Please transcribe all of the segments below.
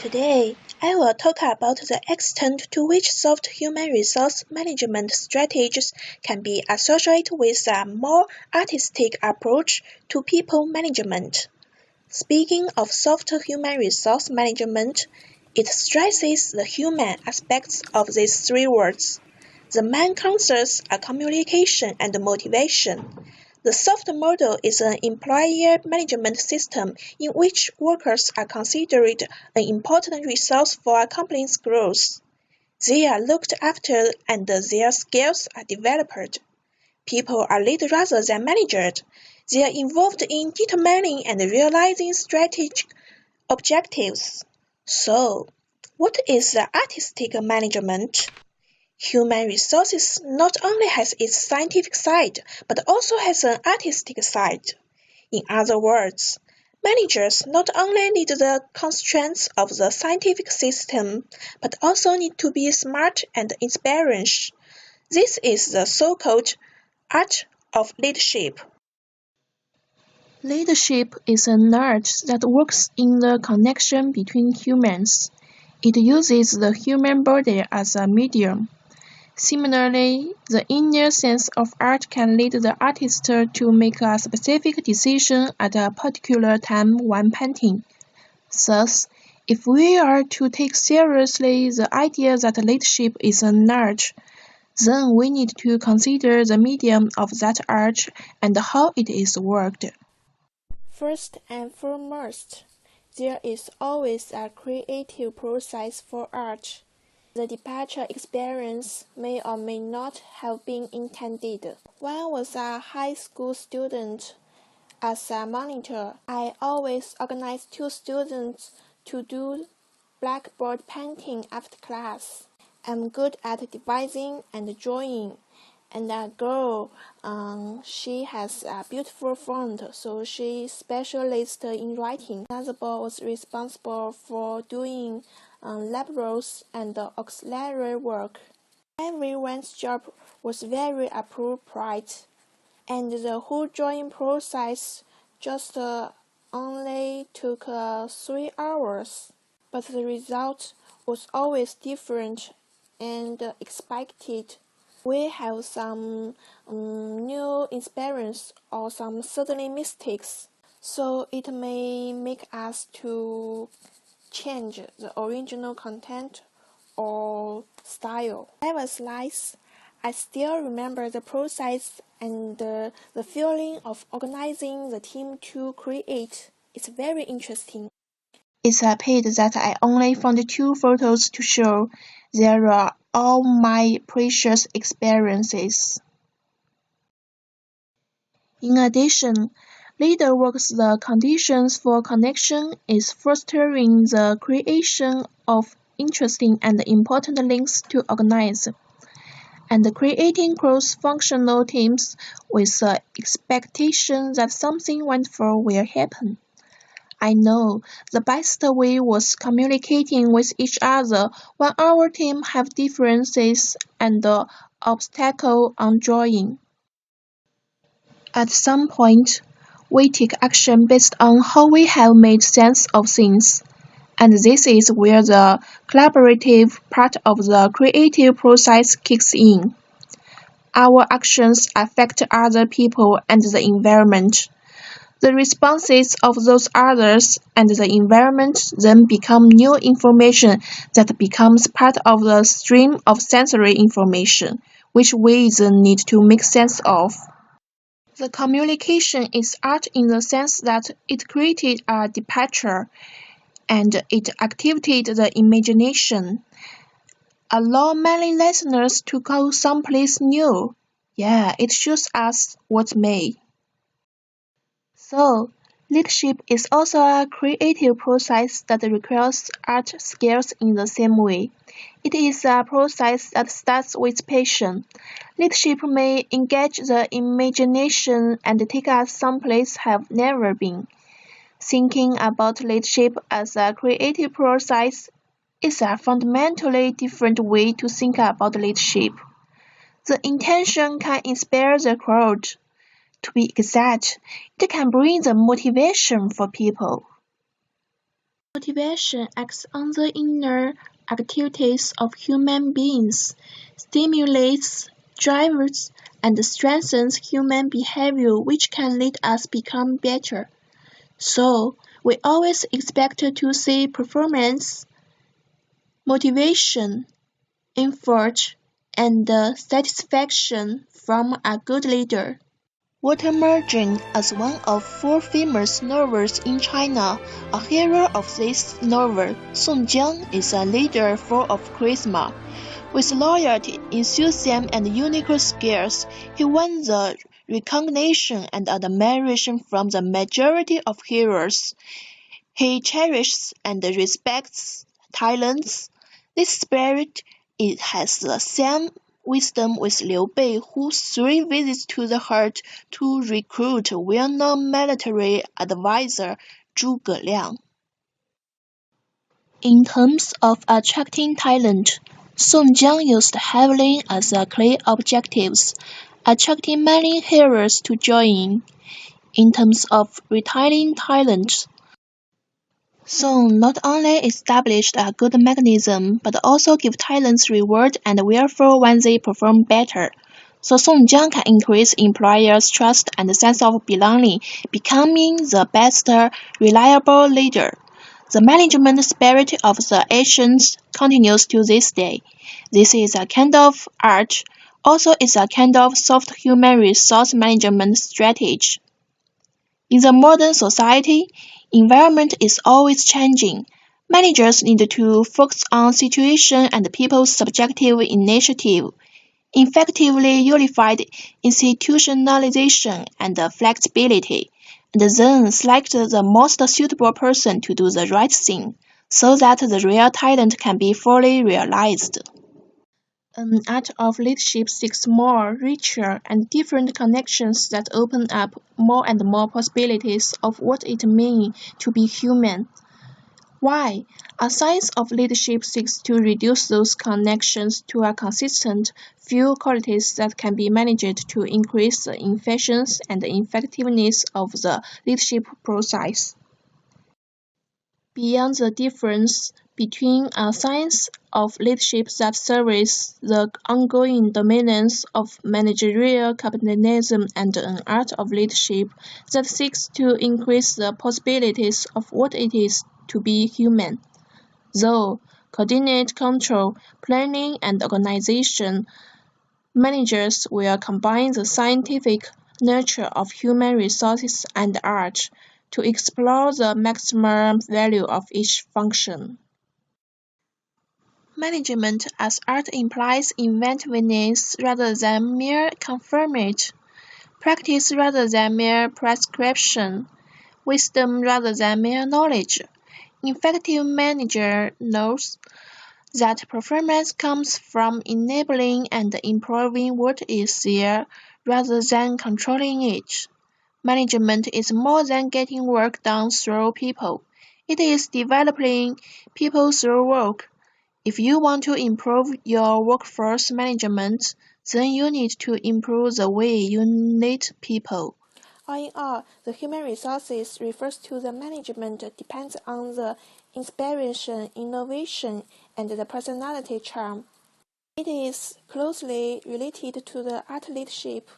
Today, I will talk about the extent to which soft human resource management strategies can be associated with a more artistic approach to people management. Speaking of soft human resource management, it stresses the human aspects of these three words. The main concerns are communication and motivation. The soft model is an employer management system in which workers are considered an important resource for a company's growth. They are looked after and their skills are developed. People are led rather than managed. They are involved in determining and realizing strategic objectives. So, what is the artistic management? Human resources not only has its scientific side, but also has an artistic side. In other words, managers not only need the constraints of the scientific system, but also need to be smart and experienced. This is the so-called art of leadership. Leadership is an art that works in the connection between humans. It uses the human body as a medium. Similarly, the inner sense of art can lead the artist to make a specific decision at a particular time when painting. Thus, if we are to take seriously the idea that leadership is an art, then we need to consider the medium of that art and how it is worked. First and foremost, there is always a creative process for art. The departure experience may or may not have been intended. When I was a high school student, as a monitor, I always organized two students to do blackboard painting after class. I'm good at devising and drawing. And that girl, she has a beautiful font, so she specialized in writing. Another boy was responsible for doing laboratories and auxiliary work. Everyone's job was very appropriate, and the whole drawing process just only took 3 hours. But the result was always different and expected. We have some new experience or some certainly mistakes, so it may make us to change the original content or style. Nevertheless, I still remember the process and the feeling of organizing the team to create. It's very interesting. It's a pity that I only found 2 photos to show. There are all my precious experiences. In addition, leader works the conditions for connection is fostering the creation of interesting and important links to organize, and creating cross-functional teams with the expectation that something wonderful will happen. I know the best way was communicating with each other when our team have differences and obstacle on drawing. At some point, we take action based on how we have made sense of things, and this is where the collaborative part of the creative process kicks in. Our actions affect other people and the environment. The responses of those others and the environment then become new information that becomes part of the stream of sensory information, which we then need to make sense of. The communication is art in the sense that it created a departure, and it activated the imagination. Allow many listeners to go someplace new. Yeah, it shows us what's made. So, leadership is also a creative process that requires art skills in the same way. It is a process that starts with passion. Leadership may engage the imagination and take us someplace have never been. Thinking about leadership as a creative process is a fundamentally different way to think about leadership. The intention can inspire the crowd. To be exact, it can bring the motivation for people. Motivation acts on the inner activities of human beings, stimulates, drives, and strengthens human behavior which can lead us become better. So, we always expect to see performance, motivation, effort, and satisfaction from a good leader. Watermerging as one of four famous novels in China, a hero of this novel, Song Jiang, is a leader full of charisma. With loyalty, enthusiasm, and unique skills, he won the recognition and admiration from the majority of heroes. He cherishes and respects talents. This spirit it has the same wisdom with Liu Bei, who 3 visits to the heart to recruit well-known military advisor Zhuge Liang. In terms of attracting talent, Song Jiang used heavily as a clear objectives, attracting many heroes to join. In terms of retaining talent, Song not only established a good mechanism, but also give talents reward and welfare when they perform better. So Song Jiang can increase employers' trust and sense of belonging, becoming the best reliable leader. The management spirit of the ancients continues to this day. This is a kind of art, also is a kind of soft human resource management strategy. In the modern society, environment is always changing. Managers need to focus on situation and people's subjective initiative, effectively unified institutionalization and flexibility, and then select the most suitable person to do the right thing, so that the real talent can be fully realized. An art of leadership seeks more, richer, and different connections that open up more and more possibilities of what it means to be human. Why? A science of leadership seeks to reduce those connections to a consistent few qualities that can be managed to increase the efficiency and effectiveness of the leadership process. Beyond the difference between a science of leadership that serves the ongoing dominance of managerial capitalism and an art of leadership that seeks to increase the possibilities of what it is to be human. Though coordinate control, planning, and organization, managers will combine the scientific nature of human resources and art to explore the maximum value of each function. Management as art implies inventiveness rather than mere conformity, practice rather than mere prescription, wisdom rather than mere knowledge. Effective manager knows that performance comes from enabling and improving what is there rather than controlling it. Management is more than getting work done through people. It is developing people through work. If you want to improve your workforce management, then you need to improve the way you lead people. All in all, the human resources refers to the management depends on the inspiration, innovation, and the personality charm. It is closely related to the art leadership,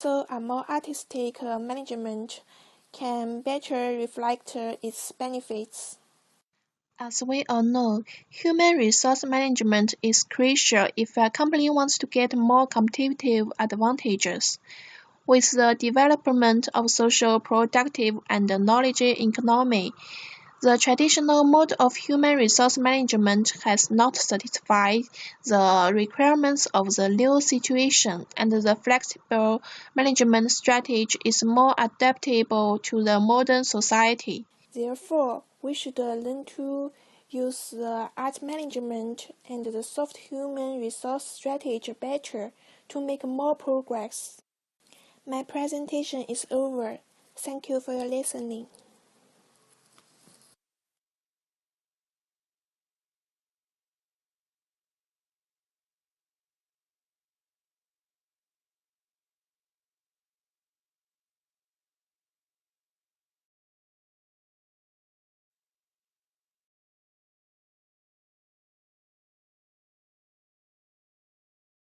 so a more artistic management can better reflect its benefits. As we all know, human resource management is crucial if a company wants to get more competitive advantages. With the development of social productive and knowledge economy, the traditional mode of human resource management has not satisfied the requirements of the new situation, and the flexible management strategy is more adaptable to the modern society. Therefore, we should learn to use the art management and the soft human resource strategy better to make more progress. My presentation is over. Thank you for your listening.